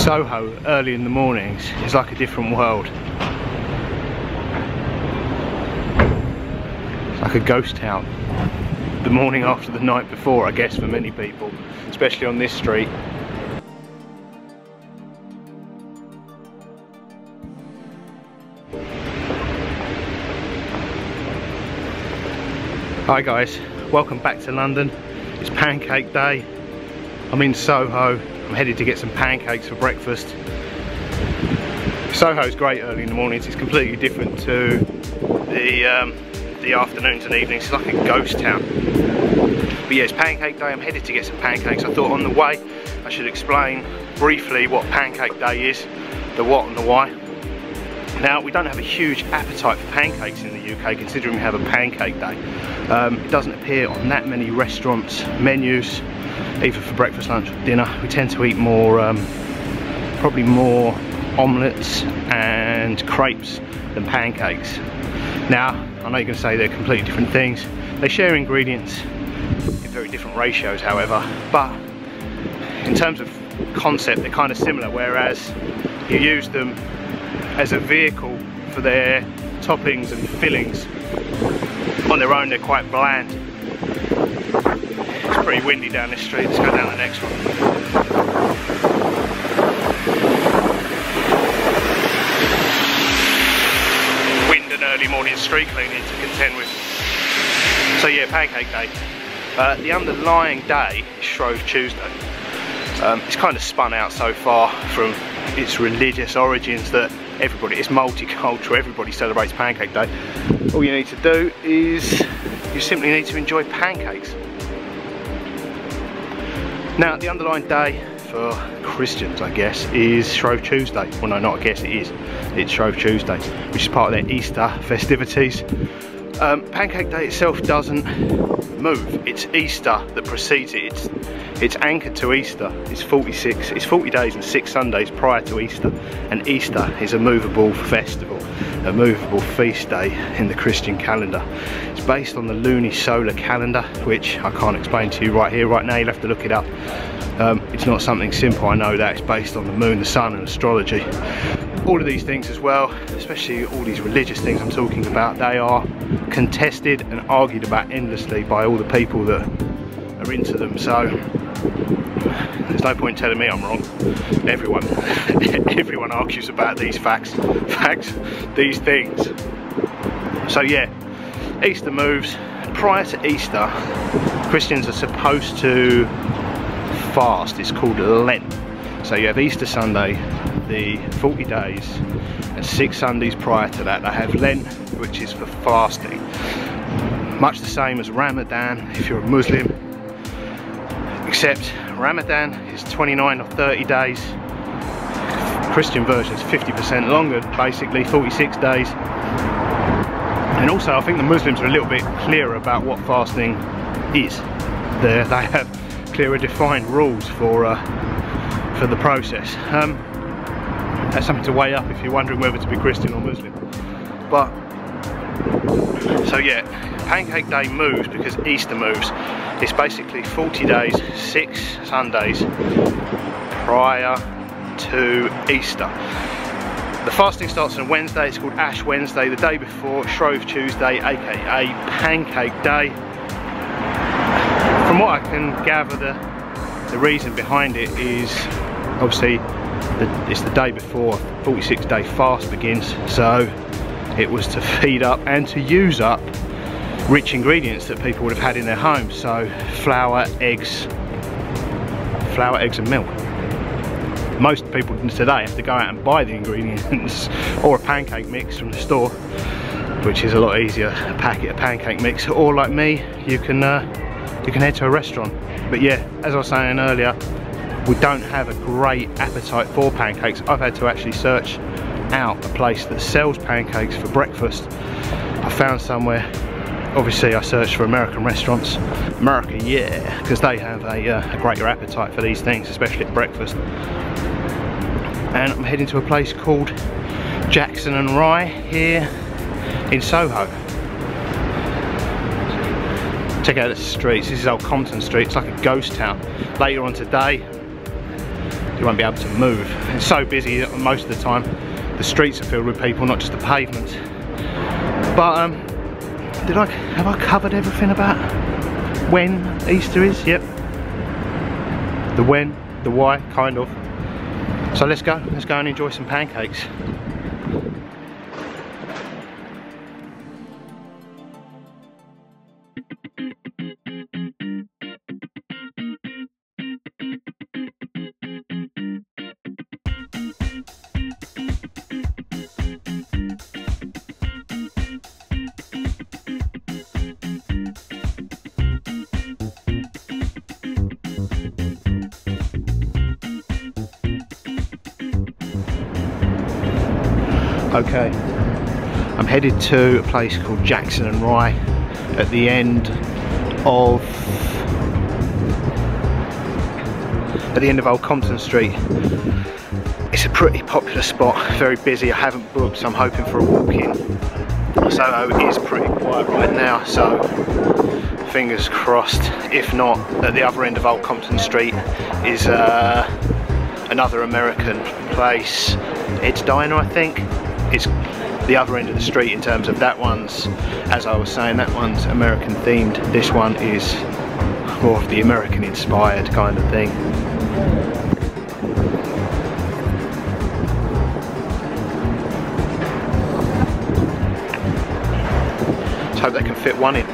Soho early in the mornings is like a different world. It's like a ghost town. The morning after the night before, I guess, for many people, especially on this street. Hi guys, welcome back to London. It's Pancake Day. I'm in Soho. I'm headed to get some pancakes for breakfast. Soho's great early in the mornings. It's completely different to the afternoons and evenings. It's like a ghost town. But yeah, it's Pancake Day. I'm headed to get some pancakes. I thought on the way I should explain briefly what Pancake Day is, the what and the why. Now, we don't have a huge appetite for pancakes in the UK, considering we have a Pancake Day. It doesn't appear on that many restaurants' menus, either for breakfast, lunch or dinner. We tend to eat more, probably more omelettes and crepes than pancakes. Now, I know you're going to say they're completely different things. They share ingredients in very different ratios, however, but in terms of concept, they're kind of similar, whereas you use them as a vehicle for their toppings and fillings. On their own, they're quite bland. It's pretty windy down this street. Let's go down the next one. Wind and early morning street cleaning to contend with. So yeah, Pancake Day. The underlying day is Shrove Tuesday. It's kind of spun out so far from its religious origins that it's multicultural, everybody celebrates Pancake Day. All you need to do is you simply need to enjoy pancakes. Now, the underlying day for Christians, I guess, is Shrove Tuesday. Well, no, not I guess, it is. It's Shrove Tuesday, which is part of their Easter festivities. Pancake Day itself doesn't move. It's Easter that precedes it. It's anchored to Easter. It's 40 days and 6 Sundays prior to Easter, and Easter is a movable festival, a movable feast day in the Christian calendar. It's based on the lunisolar calendar, which I can't explain to you right here, right now. You'll have to look it up. It's not something simple, I know that. It's based on the moon, the sun, and astrology. All of these things as well, especially all these religious things I'm talking about, they are contested and argued about endlessly by all the people that are into them. So there's no point telling me I'm wrong. Everyone argues about these these things. So yeah, Easter moves. Prior to Easter, Christians are supposed to fast. It's called Lent. So you have Easter Sunday, the 40 days, and 6 Sundays prior to that they have Lent, which is for fasting. Much the same as Ramadan if you're a Muslim, except Ramadan is 29 or 30 days. Christian version is 50% longer, basically 46 days. And also I think the Muslims are a little bit clearer about what fasting is. They have clearer defined rules for the process. That's something to weigh up if you're wondering whether to be Christian or Muslim. But so yeah, Pancake Day moves because Easter moves. It's basically 40 days, 6 Sundays prior to Easter. The fasting starts on Wednesday. It's called Ash Wednesday, the day before Shrove Tuesday, aka Pancake Day. From what I can gather, the reason behind it is obviously it's the day before 46-day fast begins, so it was to feed up and to use up rich ingredients that people would have had in their homes. So flour, eggs and milk. Most people today have to go out and buy the ingredients or a pancake mix from the store, which is a lot easier, a packet of pancake mix, or like me, you can head to a restaurant. But yeah, as I was saying earlier, we don't have a great appetite for pancakes. I've had to actually search out a place that sells pancakes for breakfast. I found somewhere, obviously I searched for American restaurants. America, yeah, because they have a greater appetite for these things, especially at breakfast. And I'm heading to a place called Jackson Rye here in Soho. Check out the streets. This is Old Compton Street. It's like a ghost town. Later on today, you won't be able to move. It's so busy that most of the time the streets are filled with people, not just the pavements. But have I covered everything about when Easter is? Yep. The when, the why, kind of. So let's go and enjoy some pancakes. Okay, I'm headed to a place called Jackson Rye at the end of Old Compton Street. It's a pretty popular spot, very busy. I haven't booked, so I'm hoping for a walk-in. Soho is pretty quiet right now, so fingers crossed. If not, at the other end of Old Compton Street is another American place. It's Diner, I think. It's the other end of the street in terms of that one's, as I was saying, that one's American themed. This one is more of the American inspired kind of thing. Let's hope they can fit one in.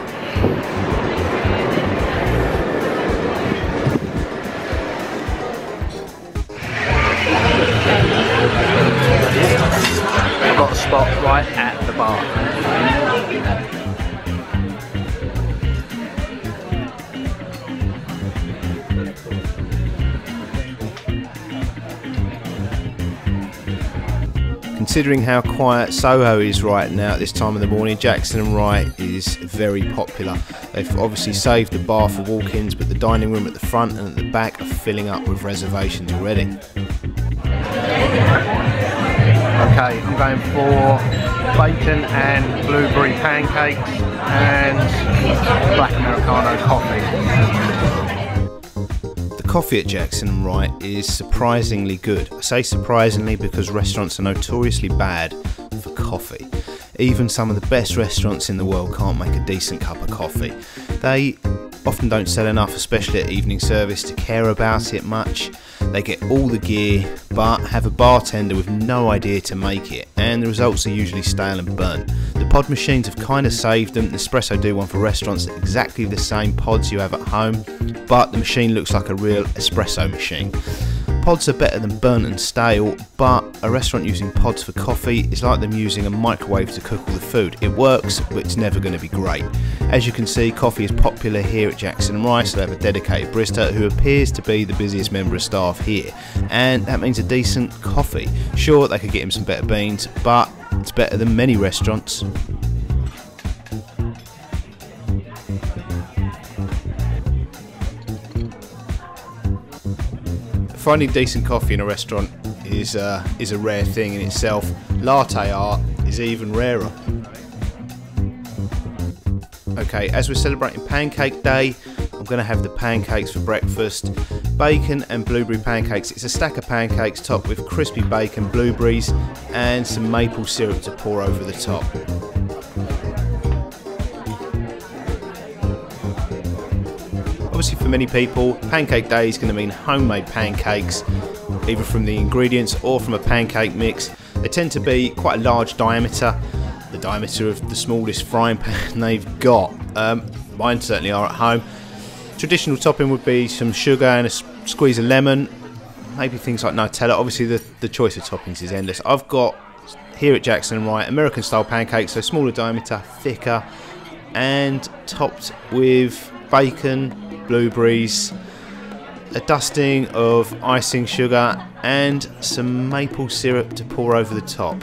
Got a spot right at the bar. Considering how quiet Soho is right now at this time of the morning, Jackson Rye is very popular. They've obviously saved the bar for walk-ins, but the dining room at the front and at the back are filling up with reservations already. Okay, I'm going for bacon and blueberry pancakes and black Americano coffee. The coffee at Jackson Rye is surprisingly good. I say surprisingly because restaurants are notoriously bad for coffee. Even some of the best restaurants in the world can't make a decent cup of coffee. They often don't sell enough, especially at evening service, to care about it much. They get all the gear but have a bartender with no idea to make it, and the results are usually stale and burnt. The pod machines have kind of saved them. Nespresso do one for restaurants, exactly the same pods you have at home, but the machine looks like a real espresso machine. Pods are better than burnt and stale, but a restaurant using pods for coffee is like them using a microwave to cook all the food. It works, but it's never going to be great. As you can see, coffee is popular here at Jackson Rye, so they have a dedicated barista who appears to be the busiest member of staff here, and that means a decent coffee. Sure, they could get him some better beans, but it's better than many restaurants. Finding decent coffee in a restaurant is a rare thing in itself. Latte art is even rarer. Okay, as we're celebrating Pancake Day, I'm going to have the pancakes for breakfast. Bacon and blueberry pancakes. It's a stack of pancakes topped with crispy bacon, blueberries and some maple syrup to pour over the top. Obviously for many people, Pancake Day is going to mean homemade pancakes, either from the ingredients or from a pancake mix. They tend to be quite a large diameter, the diameter of the smallest frying pan they've got. Mine certainly are at home. Traditional topping would be some sugar and a squeeze of lemon, maybe things like Nutella. Obviously the choice of toppings is endless. I've got here at Jackson Rye American style pancakes, so smaller diameter, thicker, and topped with bacon, blueberries, a dusting of icing sugar and some maple syrup to pour over the top.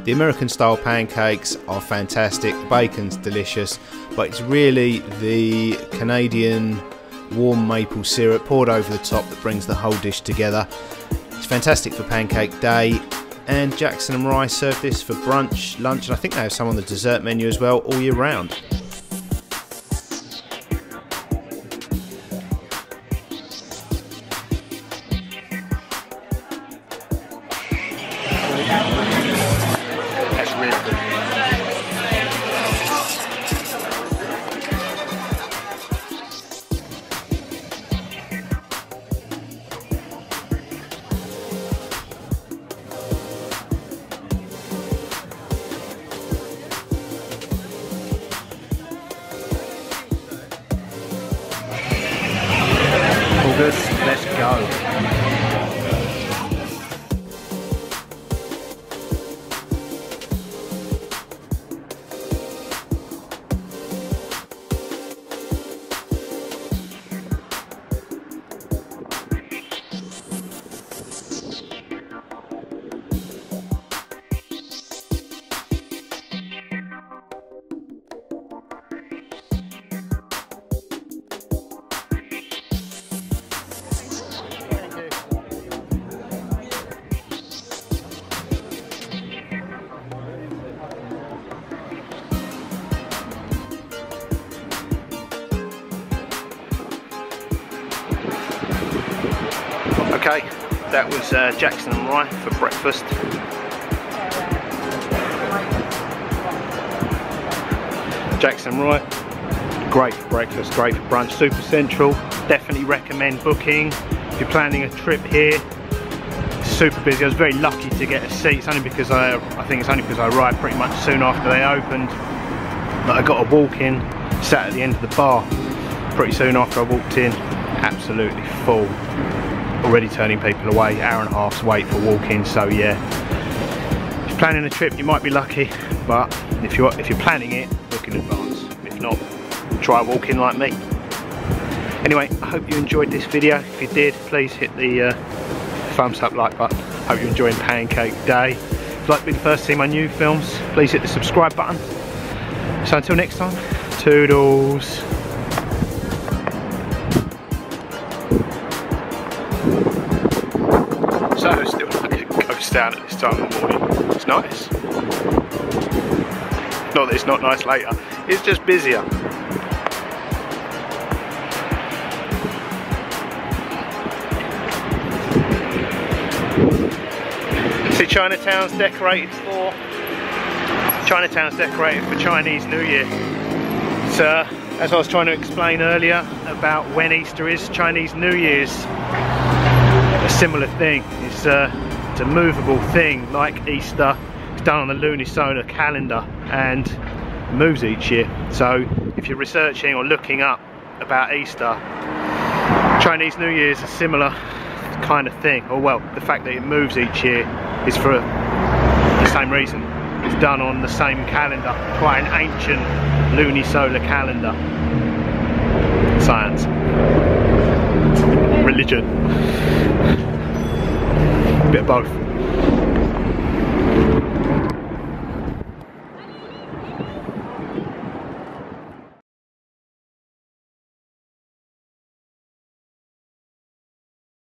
The American style pancakes are fantastic, bacon's delicious, but it's really the Canadian warm maple syrup poured over the top that brings the whole dish together. It's fantastic for pancake day, and Jackson Rye serve this for brunch, lunch, and I think they have some on the dessert menu as well all year round. That's really good. August, let's go. Okay, that was Jackson Rye for breakfast. Jackson Rye, great for breakfast, great for brunch, super central. Definitely recommend booking if you're planning a trip here. It's super busy. I was very lucky to get a seat. It's only because I think it's only because I arrived pretty much soon after they opened that I got a walk in, sat at the end of the bar pretty soon after I walked in. Absolutely full. Already turning people away, hour and a half's wait for walk-in. So yeah, if you're planning a trip you might be lucky, but if you're planning it, book in advance. If not, try walk-in like me. Anyway, I hope you enjoyed this video. If you did, please hit the thumbs up, like button. Hope you're enjoying Pancake Day. If you'd like to be the first to see my new films, please hit the subscribe button. So until next time, toodles. So still like a ghost town at this time of the morning. It's nice. Not that it's not nice later, it's just busier. See, Chinatown's decorated for Chinese New Year. So, as I was trying to explain earlier about when Easter is, Chinese New Year's a similar thing. It's a movable thing like Easter. It's done on the lunisolar calendar and moves each year. So if you're researching or looking up about Easter, Chinese New Year is a similar kind of thing. Or well, the fact that it moves each year is for the same reason. It's done on the same calendar, quite an ancient lunisolar calendar. Science. Religion. Bit of both.